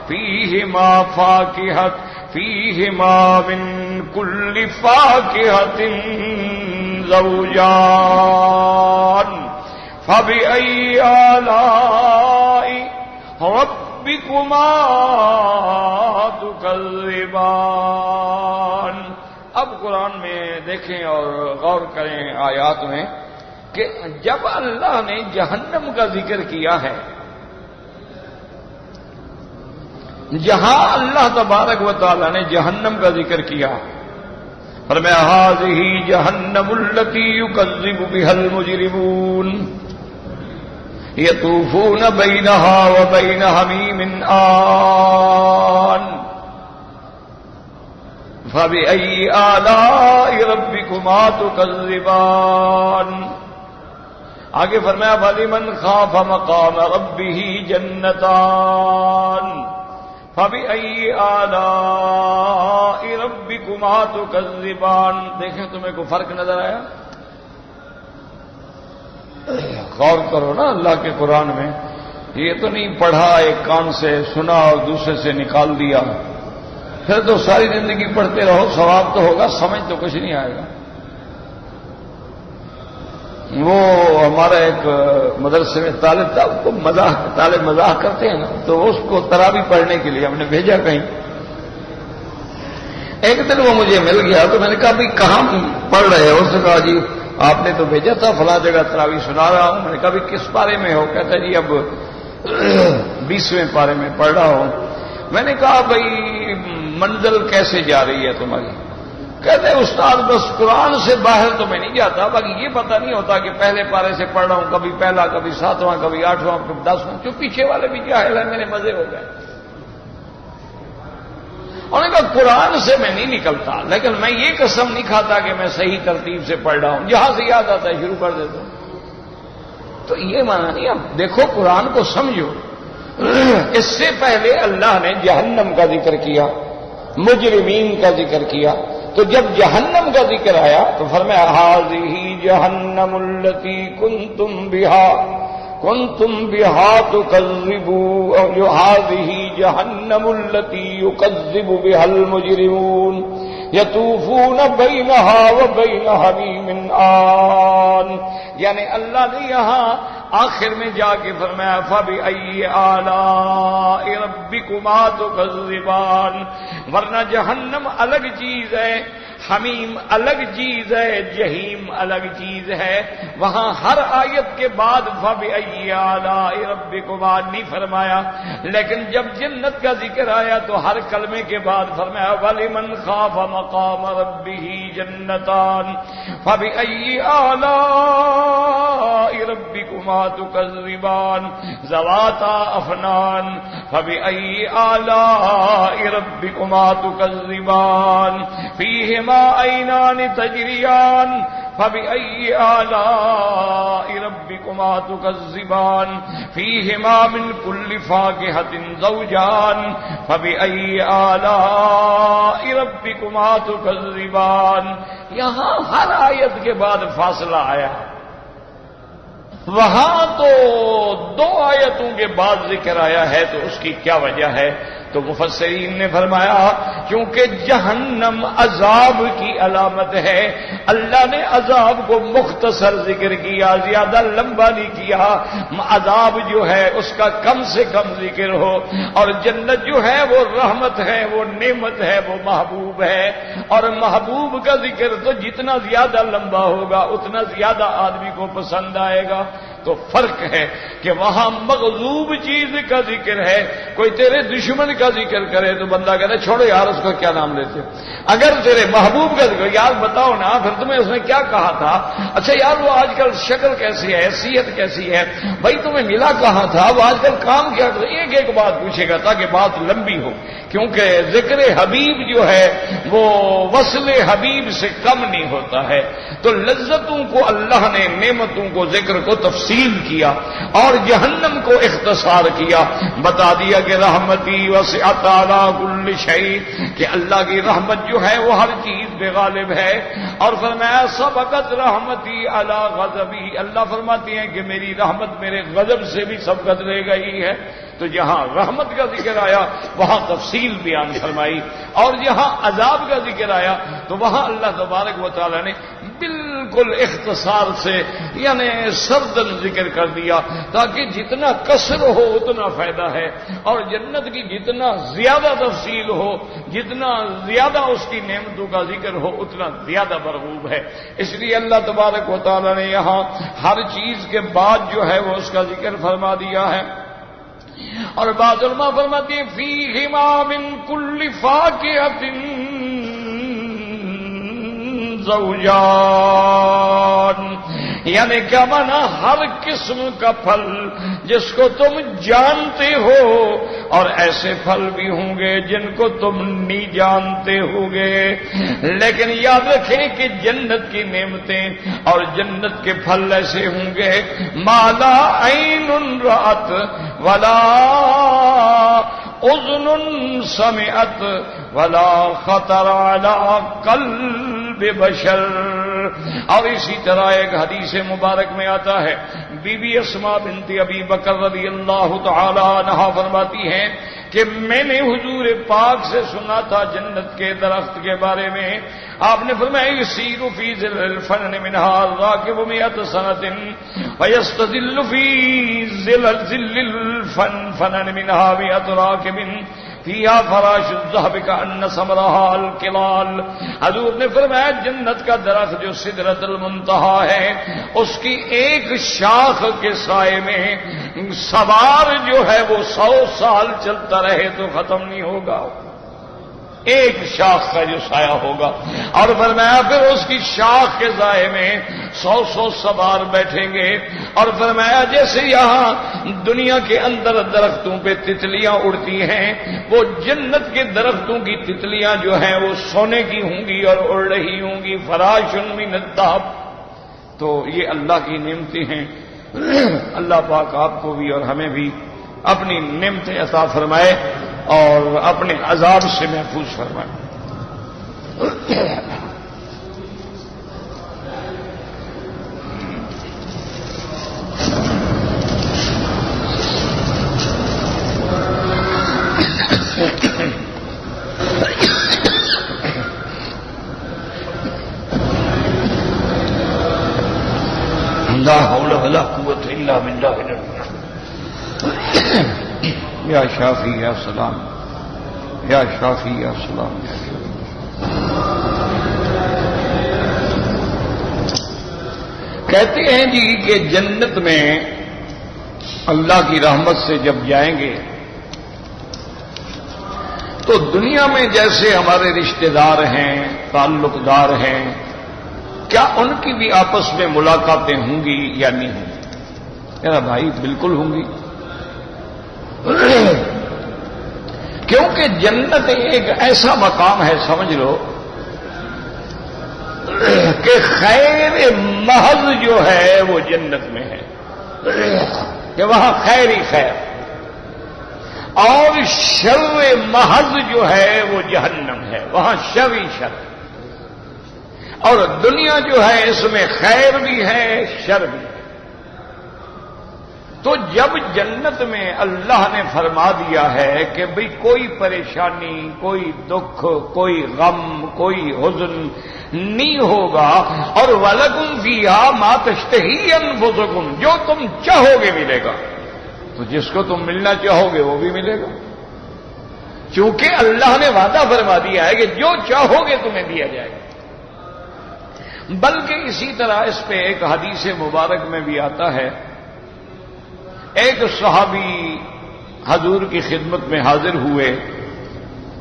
فیہما فاکہۃ فیہما من کل فاکہۃ زوجان فبأئی آلاء ربکما تکذبان۔ اب قرآن میں دیکھیں اور غور کریں آیات میں کہ جب اللہ نے جہنم کا ذکر کیا ہے، جہاں اللہ تبارک و تعالی نے جہنم کا ذکر کیا، فرمایا ھذہ جہنم التی یکذب بها المجرمون یطوفون بینہا وبین حمیم آن فبأئی آلاء ربکما تکذبان۔ آگے فرمایا فَلِمَنْ خَافَ مَقَامَ رَبِّهِ جَنَّتَانِ فَبِأَيِّ آلَاءِ رَبِّكُمَا تُكَذِّبَانِ۔ دیکھیں تمہیں کوئی فرق نظر آیا؟ غور کرو نا اللہ کے قرآن میں، یہ تو نہیں پڑھا ایک کان سے سنا اور دوسرے سے نکال دیا، پھر تو ساری زندگی پڑھتے رہو، ثواب تو ہوگا، سمجھ تو کچھ نہیں آئے گا۔ وہ ہمارا ایک مدرسے میں طالب تھا، اس کو طالب مزاح کرتے ہیں نا، تو اس کو تراویح پڑھنے کے لیے ہم نے بھیجا کہیں۔ ایک دن وہ مجھے مل گیا تو میں نے کہا بھائی کہاں پڑھ رہے ہو؟ اس نے کہا جی آپ نے تو بھیجا تھا فلاں جگہ تراویح سنا رہا ہوں۔ میں نے کہا بھائی کس پارے میں ہو؟ کہتا جی اب 20ویں پارے میں پڑھ رہا ہوں۔ میں نے کہا بھائی منزل کیسے جا رہی ہے تمہاری؟ کہتے ہیں استاد بس قرآن سے باہر تو میں نہیں جاتا، باقی یہ پتہ نہیں ہوتا کہ پہلے پارے سے پڑھ رہا ہوں، کبھی پہلا، کبھی 7واں، کبھی 8واں، کبھی 10واں، جو پیچھے والے بھی جاہل ہیں، میرے مزے ہو گئے۔ انہوں نے کہا قرآن سے میں نہیں نکلتا، لیکن میں یہ قسم نہیں کھاتا کہ میں صحیح ترتیب سے پڑھ رہا ہوں، جہاں سے یاد آتا ہے شروع کر دیتا ہوں۔ تو یہ مانا نہیں، اب دیکھو قرآن کو سمجھو۔ اس سے پہلے اللہ نے جہنم کا ذکر کیا، مجرمین کا ذکر کیا، تو جب جہنم کا ذکر آیا تو فرمایا ھذہ جہنم التی کنتم بہا تکذبون، اور جو ھذہ جہنم التی یکذب بها المجرمون یطوفون بینہا وبین حمیم آن۔ یعنی اللہ نے یہاں آخر میں جا کے فرمایا فَبِأَيِّ آلَاءِ رَبِّكُمَا تُكَذِّبَانِ، ورنہ جہنم الگ چیز ہے، حمیم الگ چیز ہے، جہیم الگ چیز ہے۔ وہاں ہر آیت کے بعد فَبِأَيِّ آلَاءِ رَبِّكُمَا نہیں فرمایا، لیکن جب جنت کا ذکر آیا تو ہر کلمے کے بعد فرمایا وَلِمَنْ خَافَ مَقَامَ رَبِّهِ جَنَّتَانِ فَبِأَيِّ آلَاءِ رَبِّكُمَا تُكَذِّبَانِ ذَوَاتَا أَفْنَانٍ فَبِأَيِّ آلَاءِ رَبِّكُمَا تُكَذِّبَانِ فِيهِمَا عَيْنَانِ تَجْرِيَانِ فَبِأَيِّ آلَاءِ رَبِّكُمَا ربكما تكذبان فيهما من كل فاكهة زوجان فبأي آلاء ربكما تكذبان. یہاں ہر آیت کے بعد فاصلہ آیا، وہاں تو 2 آیتوں کے بعد ذکر آیا ہے، تو اس کی کیا وجہ ہے؟ تو مفسرین نے فرمایا کیونکہ جہنم عذاب کی علامت ہے، اللہ نے عذاب کو مختصر ذکر کیا، زیادہ لمبا نہیں کیا. عذاب جو ہے اس کا کم سے کم ذکر ہو، اور جنت جو ہے وہ رحمت ہے، وہ نعمت ہے، وہ محبوب ہے. اور محبوب کا ذکر تو جتنا زیادہ لمبا ہوگا اتنا زیادہ آدمی کو پسند آئے گا. تو فرق ہے کہ وہاں مغضوب چیز کا ذکر ہے، کوئی تیرے دشمن کا ذکر کرے تو بندہ کہتا ہے چھوڑو یار اس کا کیا نام لیتے. اگر تیرے محبوب کا ذکر، یار بتاؤ نا پھر تمہیں اس نے کیا کہا تھا، اچھا یار وہ آج کل شکل کیسی ہے، صحت کیسی ہے، بھائی تمہیں ملا کہاں تھا، وہ آج کل کام کیا کرتا، ایک ایک بات پوچھے گا تاکہ بات لمبی ہو. کیونکہ ذکر حبیب جو ہے وہ وصل حبیب سے کم نہیں ہوتا ہے. تو لذتوں کو اللہ نے، نعمتوں کو، ذکر کو تفصیل کیا اور جہنم کو اختصار کیا. بتا دیا کہ رحمتی وسعت علی کل شیء، کہ اللہ کی رحمت جو ہے وہ ہر چیز پہ غالب ہے. اور فرمایا سبقت رحمتی علی غضبی، اللہ فرماتے ہیں کہ میری رحمت میرے غضب سے بھی سبقت لے گئی ہے. تو جہاں رحمت کا ذکر آیا وہاں تفصیل بیان فرمائی، اور جہاں عذاب کا ذکر آیا تو وہاں اللہ تبارک و تعالی نے بالکل اختصار سے یعنی سردن ذکر کر دیا تاکہ جتنا قصر ہو اتنا فائدہ ہے، اور جنت کی جتنا زیادہ تفصیل ہو، جتنا زیادہ اس کی نعمتوں کا ذکر ہو اتنا زیادہ مرغوب ہے. اس لیے اللہ تبارک و تعالی نے یہاں ہر چیز کے بعد جو ہے وہ اس کا ذکر فرما دیا ہے. اور بعض علماء فرماتے ہیں فیہما من کل فاکہۃ زوجان، یعنی کیا مانا ہر قسم کا پھل جس کو تم جانتے ہو، اور ایسے پھل بھی ہوں گے جن کو تم نہیں جانتے ہوگے. لیکن یاد رکھیں کہ جنت کی نعمتیں اور جنت کے پھل ایسے ہوں گے ما لا عین رأت ولا اذن سمعت ولا خطر علی قلب بشر. اور اسی طرح ایک حدیث مبارک میں آتا ہے، بی بی اسماء بنت ابی بکر رضی اللہ تعالی عنہا فرماتی ہیں کہ میں نے حضور پاک سے سنا تھا جنت کے درخت کے بارے میں. آپ نے فرمایا یسیر فی ظل الفن منها الراکب 100 سنۃ ویستظل فی ظل الفن منها 100 راکب فیہا فراش الذہب کأن ثمرها الکلال. حضور نے فرمایا جنت کا درخت جو سدرۃ المنتہا ہے اس کی ایک شاخ کے سائے میں سوار جو ہے وہ 100 سال چلتا رہے تو ختم نہیں ہوگا. ایک شاخ کا جو سایہ ہوگا، اور فرمایا پھر اس کی شاخ کے سائے میں 100 سوار بیٹھیں گے. اور فرمایا جیسے یہاں دنیا کے اندر درختوں پہ تتلیاں اڑتی ہیں، وہ جنت کے درختوں کی تتلیاں جو ہیں وہ سونے کی ہوں گی اور اڑ رہی ہوں گی. فراش من الذهب. تو یہ اللہ کی نعمتیں ہیں. اللہ پاک آپ کو بھی اور ہمیں بھی اپنی نعمتیں عطا فرمائے اور اپنے عذاب سے محفوظ فرمائے. لا حول ولا قوة إلا بالله یا شافی یا سلام یا شافی یا سلام یا شافی. کہتے ہیں جی کہ جنت میں اللہ کی رحمت سے جب جائیں گے تو دنیا میں جیسے ہمارے رشتہ دار ہیں، تعلق دار ہیں، کیا ان کی بھی آپس میں ملاقاتیں ہوں گی یا نہیں ہوں گی؟ میرا بھائی بالکل ہوں گی، کیونکہ جنت ایک ایسا مقام ہے سمجھ لو کہ خیر محض جو ہے وہ جنت میں ہے. کہ وہاں خیر ہی خیر، اور شر محض جو ہے وہ جہنم ہے، وہاں شر ہی شر، اور دنیا جو ہے اس میں خیر بھی ہے شر بھی ہے۔ تو جب جنت میں اللہ نے فرما دیا ہے کہ بھئی کوئی پریشانی، کوئی دکھ، کوئی غم، کوئی حزن نہیں ہوگا، اور وَلَكُمْ فِيهَا مَا تَشْتَهِي أَنفُسُكُمْ، جو تم چاہو گے ملے گا، تو جس کو تم ملنا چاہو گے وہ بھی ملے گا، چونکہ اللہ نے وعدہ فرما دیا ہے کہ جو چاہو گے تمہیں دیا جائے گا۔ بلکہ اسی طرح اس پہ ایک حدیث مبارک میں بھی آتا ہے، ایک صحابی حضور کی خدمت میں حاضر ہوئے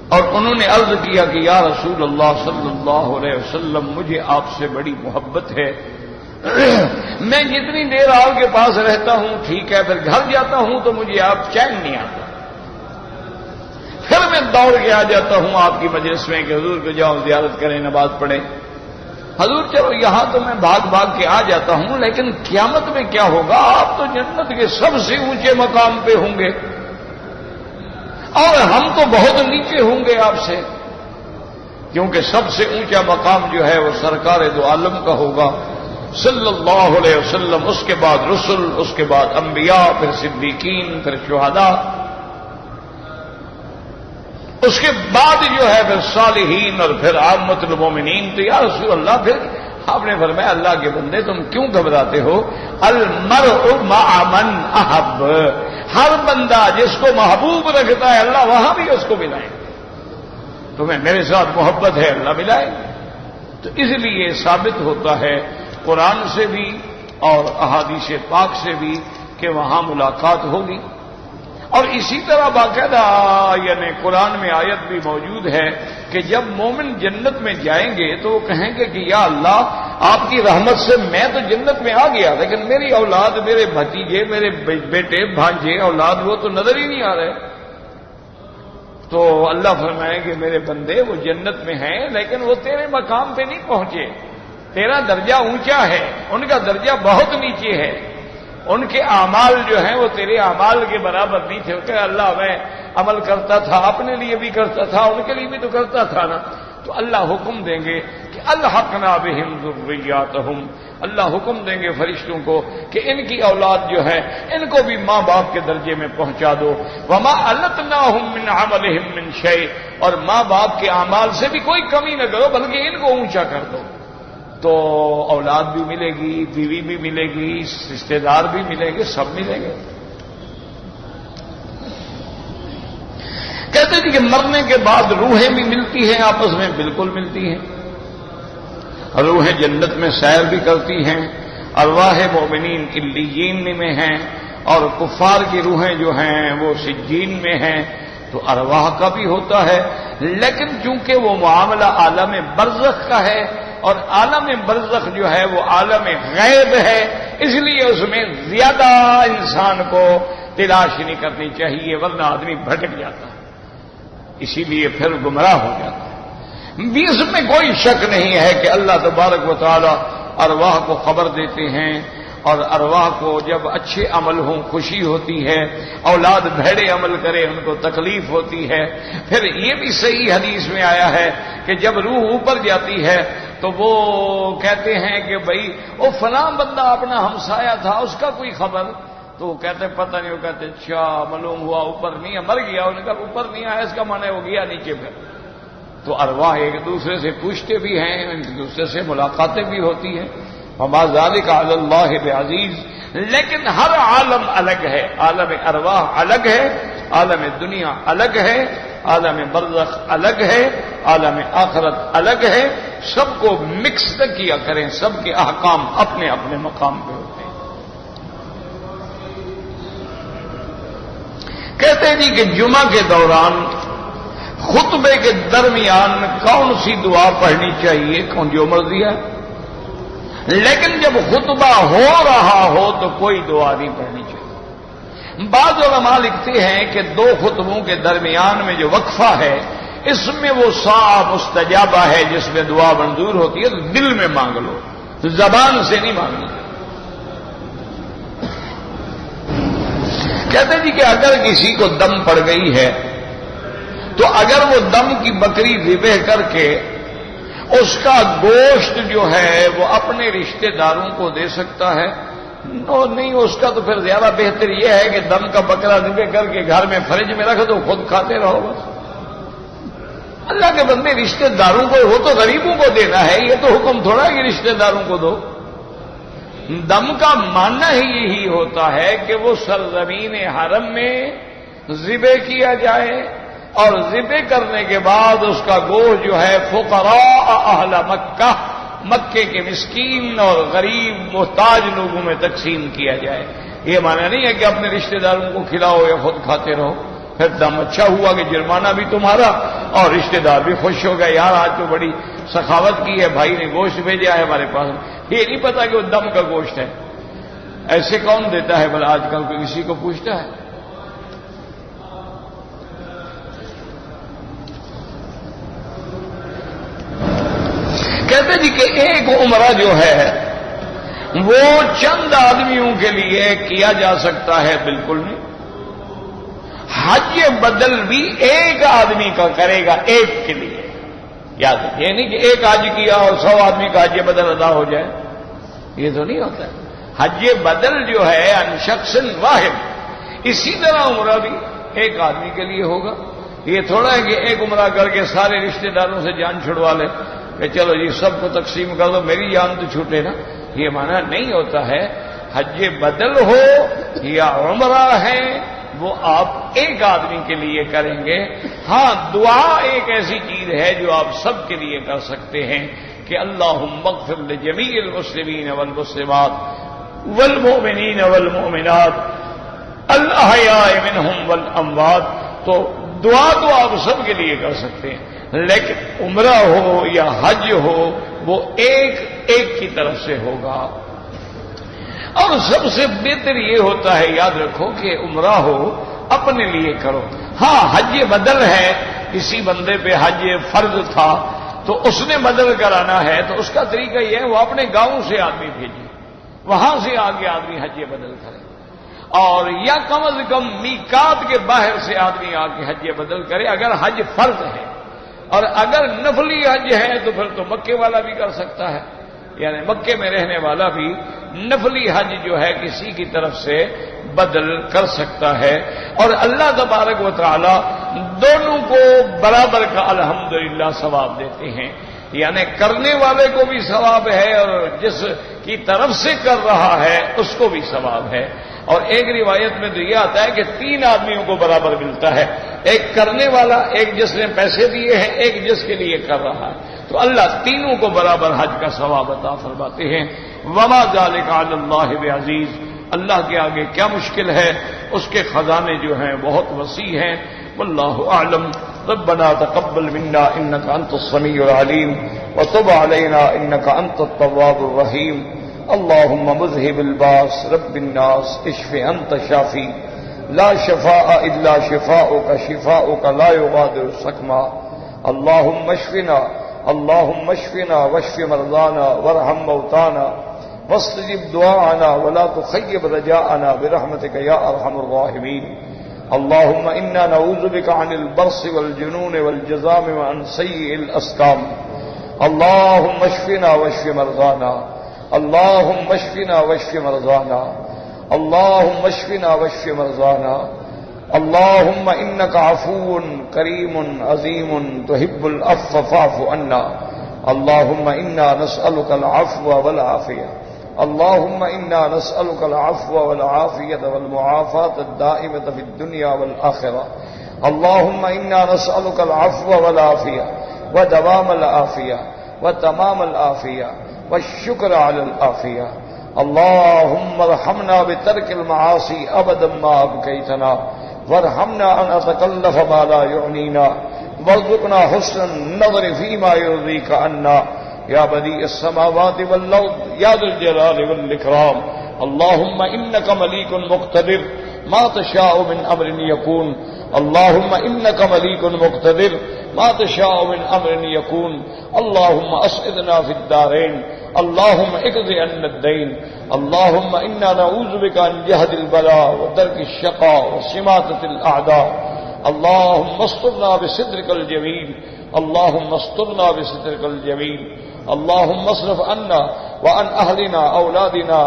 اور انہوں نے عرض کیا کہ یا رسول اللہ صلی اللہ علیہ وسلم، مجھے آپ سے بڑی محبت ہے، میں جتنی دیر آپ کے پاس رہتا ہوں ٹھیک ہے، پھر گھر جاتا ہوں تو مجھے آپ چین نہیں آتا، پھر میں دوڑ کے آ جاتا ہوں آپ کی مجلس میں کہ حضور کو جاؤ زیارت کریں، نماز پڑھیں۔ حضور چلو یہاں تو میں بھاگ بھاگ کے آ جاتا ہوں، لیکن قیامت میں کیا ہوگا؟ آپ تو جنت کے سب سے اونچے مقام پہ ہوں گے اور ہم تو بہت نیچے ہوں گے آپ سے، کیونکہ سب سے اونچا مقام جو ہے وہ سرکار دو عالم کا ہوگا صلی اللہ علیہ وسلم، اس کے بعد رسل، اس کے بعد انبیاء، پھر صدیقین، پھر شہداء، اس کے بعد جو ہے پھر صالحین، اور پھر عامت المومنین۔ تو یا رسول اللہ، پھر آپ نے فرمایا اللہ کے بندے تم کیوں گھبراتے ہو؟ المرء مع من احب، ہر بندہ جس کو محبوب رکھتا ہے اللہ وہاں بھی اس کو ملائے، تمہیں میرے ساتھ محبت ہے اللہ ملائے۔ تو اس لیے ثابت ہوتا ہے قرآن سے بھی اور احادیث پاک سے بھی کہ وہاں ملاقات ہوگی، اور اسی طرح باقاعدہ یعنی قرآن میں آیت بھی موجود ہے کہ جب مومن جنت میں جائیں گے تو وہ کہیں گے کہ یا اللہ آپ کی رحمت سے میں تو جنت میں آ گیا، لیکن میری اولاد، میرے بھتیجے، میرے بیٹے، بھانجے، اولاد وہ تو نظر ہی نہیں آ رہے۔ تو اللہ فرمائے کہ میرے بندے وہ جنت میں ہیں لیکن وہ تیرے مقام پہ نہیں پہنچے، تیرا درجہ اونچا ہے، ان کا درجہ بہت نیچے ہے، ان کے اعمال جو ہیں وہ تیرے اعمال کے برابر نہیں تھے۔ کہ اللہ میں عمل کرتا تھا، اپنے لیے بھی کرتا تھا، ان کے لیے بھی تو کرتا تھا نا۔ تو اللہ حکم دیں گے کہ الحقنا بہم ذریاتہم، اللہ حکم دیں گے فرشتوں کو کہ ان کی اولاد جو ہے ان کو بھی ماں باپ کے درجے میں پہنچا دو، وما التناہم من عملہم من شیء، اور ماں باپ کے اعمال سے بھی کوئی کمی نہ کرو بلکہ ان کو اونچا کر دو۔ تو اولاد بھی ملے گی، بیوی بھی ملے گی، رشتے دار بھی ملیں گے، سب ملیں گے۔ کہتے ہیں کہ مرنے کے بعد روحیں بھی ملتی ہیں آپس میں، بالکل ملتی ہیں، روحیں جنت میں سیر بھی کرتی ہیں، ارواح مومنین علیین میں ہیں، اور کفار کی روحیں جو ہیں وہ سجین میں ہیں۔ تو ارواح کا بھی ہوتا ہے، لیکن چونکہ وہ معاملہ عالم برزخ کا ہے، اور عالم برزخ جو ہے وہ عالم غیب ہے، اس لیے اس میں زیادہ انسان کو تلاش نہیں کرنی چاہیے، ورنہ آدمی بھٹک جاتا ہے، اسی لیے پھر گمراہ ہو جاتا ہے۔ اس میں کوئی شک نہیں ہے کہ اللہ تبارک و تعالی ارواح کو خبر دیتے ہیں، اور ارواح کو جب اچھے عمل ہوں خوشی ہوتی ہے، اولاد بھیڑے عمل کرے ان کو تکلیف ہوتی ہے۔ پھر یہ بھی صحیح حدیث میں آیا ہے کہ جب روح اوپر جاتی ہے تو وہ کہتے ہیں کہ بھائی وہ فلاں بندہ اپنا ہمسایا تھا، اس کا کوئی خبر؟ تو وہ کہتے پتہ نہیں، وہ کہتے اچھا معلوم ہوا اوپر نہیں، مر گیا، ان کا اوپر نہیں آیا، اس کا معنی وہ گیا نیچے پہ۔ تو ارواح ایک دوسرے سے پوچھتے بھی ہیں، ایک دوسرے سے ملاقاتیں بھی ہوتی ہیں، وما ذلک علی اللہ بعزیز۔ لیکن ہر عالم الگ ہے، عالم ارواح الگ ہے، عالم دنیا الگ ہے، عالم برزخ الگ ہے، عالم آخرت الگ ہے، سب کو مکس نہ کیا کریں، سب کے احکام اپنے اپنے مقام پہ ہوتے ہیں۔ کہتے ہیں جی کہ جمعہ کے دوران خطبے کے درمیان کون سی دعا پڑھنی چاہیے؟ کون جو مرضی ہے، لیکن جب خطبہ ہو رہا ہو تو کوئی دعا نہیں پڑھنی چاہیے۔ بعض علماء لکھتے ہیں کہ دو خطبوں کے درمیان میں جو وقفہ ہے اس میں وہ ساعہ مستجابہ ہے جس میں دعا منظور ہوتی ہے، تو دل میں مانگ لو، زبان سے نہیں مانگنا۔ کہتے جی کہ اگر کسی کو دم پڑ گئی ہے تو اگر وہ دم کی بکری ذبح کر کے اس کا گوشت جو ہے وہ اپنے رشتہ داروں کو دے سکتا ہے؟ نہیں، اس کا تو پھر زیادہ بہتر یہ ہے کہ دم کا بکرا ذبح کر کے گھر میں فریج میں رکھ دو، خود کھاتے رہو بس۔ اللہ کے بندے رشتہ داروں کو، وہ تو غریبوں کو دینا ہے، یہ تو حکم تھوڑا ہے کہ رشتہ داروں کو دو۔ دم کا ماننا ہی یہی ہوتا ہے کہ وہ سرزمین حرم میں ذبح کیا جائے اور ذبح کرنے کے بعد اس کا گوشت جو ہے فقراء اہل مکہ، مکے کے مسکین اور غریب محتاج لوگوں میں تقسیم کیا جائے۔ یہ معنی نہیں ہے کہ اپنے رشتہ داروں کو کھلاؤ یا خود کھاتے رہو، پھر دم اچھا ہوا کہ جرمانہ بھی تمہارا اور رشتہ دار بھی خوش ہو گئے، یار آج تو بڑی سخاوت کی ہے، بھائی نے گوشت بھیجا ہے ہمارے پاس۔ یہ نہیں پتا کہ وہ دم کا گوشت ہے، ایسے کون دیتا ہے بھلا؟ آج کل کوئی کسی کو پوچھتا ہے؟ کہتے جی کہ ایک عمرہ جو ہے وہ چند آدمیوں کے لیے کیا جا سکتا ہے؟ بالکل نہیں۔ حج بدل بھی ایک آدمی کا کرے گا، ایک کے لیے، یاد ہے، یہ نہیں کہ ایک حج کیا اور 100 آدمی کا حج بدل ادا ہو جائے، یہ تو نہیں ہوتا ہے۔ حج بدل جو ہے ان شخص واحد، اسی طرح عمرہ بھی ایک آدمی کے لیے ہوگا۔ یہ تھوڑا ہے کہ ایک عمرہ کر کے سارے رشتہ داروں سے جان چھڑوا لے کہ چلو جی سب کو تقسیم کر دو، میری جان تو چھوٹے نا، یہ معنی نہیں ہوتا ہے۔ حج بدل ہو یا عمرہ ہے وہ آپ ایک آدمی کے لیے کریں گے۔ ہاں، دعا ایک ایسی چیز ہے جو آپ سب کے لیے کر سکتے ہیں کہ اللہم اغفر لجمیع المسلمین والمسلمات والمؤمنین والمؤمنات الاحیاء منہم والاموات۔ تو دعا تو آپ سب کے لیے کر سکتے ہیں، لیکن عمرہ ہو یا حج ہو وہ ایک کی طرف سے ہوگا۔ اور سب سے بہتر یہ ہوتا ہے، یاد رکھو کہ عمرہ ہو اپنے لیے کرو۔ ہاں، حج بدل ہے، کسی بندے پہ حج فرض تھا تو اس نے بدل کرانا ہے، تو اس کا طریقہ یہ ہے وہ اپنے گاؤں سے آدمی بھیجے، وہاں سے آگے آدمی حج بدل کرے، اور یا کم از کم میقات کے باہر سے آدمی آ کے حج بدل کرے اگر حج فرض ہے۔ اور اگر نفلی حج ہے تو پھر تو مکے والا بھی کر سکتا ہے، یعنی مکے میں رہنے والا بھی نفلی حج جو ہے کسی کی طرف سے بدل کر سکتا ہے۔ اور اللہ تبارک و تعالی دونوں کو برابر کا الحمدللہ ثواب دیتے ہیں، یعنی کرنے والے کو بھی ثواب ہے اور جس کی طرف سے کر رہا ہے اس کو بھی ثواب ہے۔ اور ایک روایت میں تو یہ آتا ہے کہ 3 آدمیوں کو برابر ملتا ہے، ایک کرنے والا، ایک جس نے پیسے دیے ہیں، ایک جس کے لیے کر رہا ہے، تو اللہ تینوں کو برابر حج کا ثواب عطا فرماتے ہیں۔ وما ذلک علی اللہ بعزیز، اللہ کے آگے کیا مشکل ہے، اس کے خزانے جو ہیں بہت وسیع ہیں۔ واللہ اعلم۔ ربنا تقبل منا انك انت السميع العليم وتب علينا انك انت التواب الرحيم۔ اللهم مذهب الباس رب الناس اشف انت شافي لا شفاء الا شفاؤك شفاؤك لا يغادر سقما۔ اللهم اشفنا اللهم اشفنا واشف مرضانا وارحم موتانا واستجب دعاءنا ولا تخيب رجاءنا برحمتك يا ارحم الراحمين۔ اللهم انا نعوذ بك عن البرص والجنون والجذام وعن سيء الاسقام۔ اللهم اشفنا واشف مرضانا اللهم اشفنا واشف مرضانا اللهم اشفنا واشف مرضانا۔ اللهم انك عفو كريم عظيم تحب العفو فاعف عنا۔ اللهم انا نسألك العفو والعافية اللهم انا نسألك العفو والعافية والمعافاة الدائمة في الدنيا والآخرة۔ اللهم انا نسألك العفو والعافية ودوام العافية وتمام العافية والشكر على العافية۔ اللهم ارحمنا بترك المعاصي ابدا ما ابقيتنا وارحمنا ان نتكلف ما لا يعنينا وارزقنا حسن النظر فيما يرضيك عنا يا بديع السماوات والارض يا ذا الجلال والاكرام۔ اللهم انك مليك مقتدر ما تشاء من امر يكون۔ اللهم انك مليك مقتدر ما تشاء من امر يكون۔ اللهم اسعدنا في الدارين اللهم اقض عنا الدين اللهم انا نعوذ بك من جهد البلاء ودرك الشقاء وشماتة الاعداء اللهم استرنا بسترك الجميل اللهم استرنا بسترك الجميل اللهم اصرف عنا وعن اهلنا اولادنا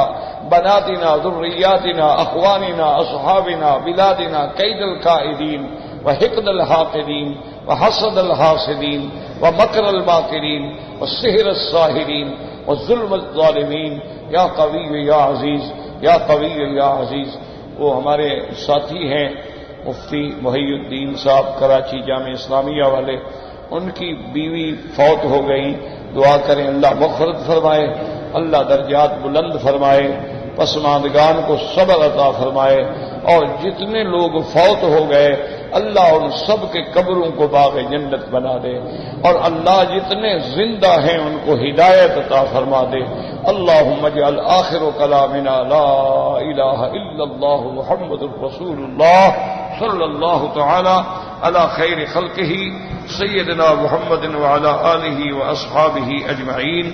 بناتنا ذرياتنا اخواننا اصحابنا بلادنا كيد الكائدين وحقد الحاقدين وحسد الحاسدين ومكر الماكرين والسحر الساحرين والظلم الظالمین یا قوی یا عزیز یا قوی یا عزیز۔ وہ ہمارے ساتھی ہیں مفتی محی الدین صاحب کراچی جامعہ اسلامیہ والے، ان کی بیوی فوت ہو گئی، دعا کریں اللہ مغفرت فرمائے، اللہ درجات بلند فرمائے، پسماندگان کو صبر عطا فرمائے، اور جتنے لوگ فوت ہو گئے اللہ ان سب کے قبروں کو باغ جنت بنا دے، اور اللہ جتنے زندہ ہیں ان کو ہدایت عطا فرما دے۔ اللہم اجعل آخر کلامنا لا الہ الا اللہ محمد رسول اللہ صلی اللہ تعالی علی خیر خلقہ سیدنا محمد وعلی آلہ واصحابہ اجمعین۔